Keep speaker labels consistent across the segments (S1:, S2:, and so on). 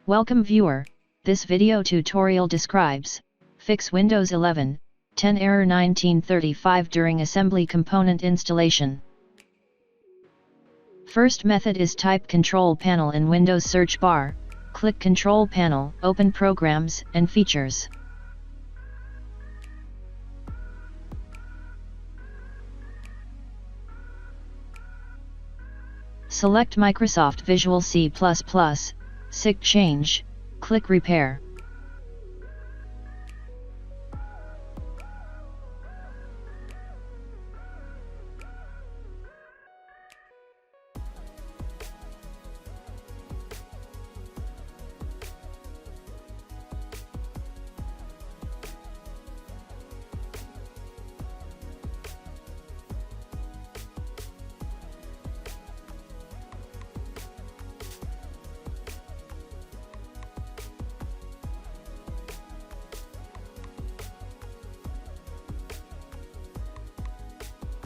S1: Welcome viewer, this video tutorial describes, fix Windows 11, 10 error 1935 during assembly component installation. First method is type Control Panel in Windows search bar, click Control Panel, open Programs and Features. Select Microsoft Visual C++, SIG change, click Repair.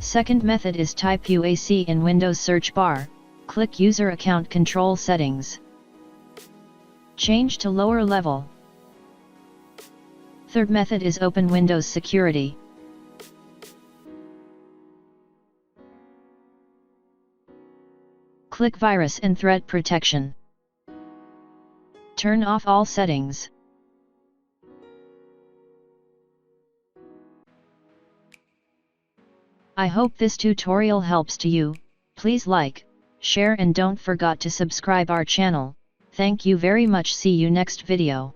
S1: Second method is type UAC in Windows search bar, click User Account Control Settings. Change to lower level. Third method is open Windows Security. Click Virus and Threat Protection. Turn off all settings. I hope this tutorial helps to you. Please like, share and don't forget to subscribe our channel. Thank you very much. See you next video.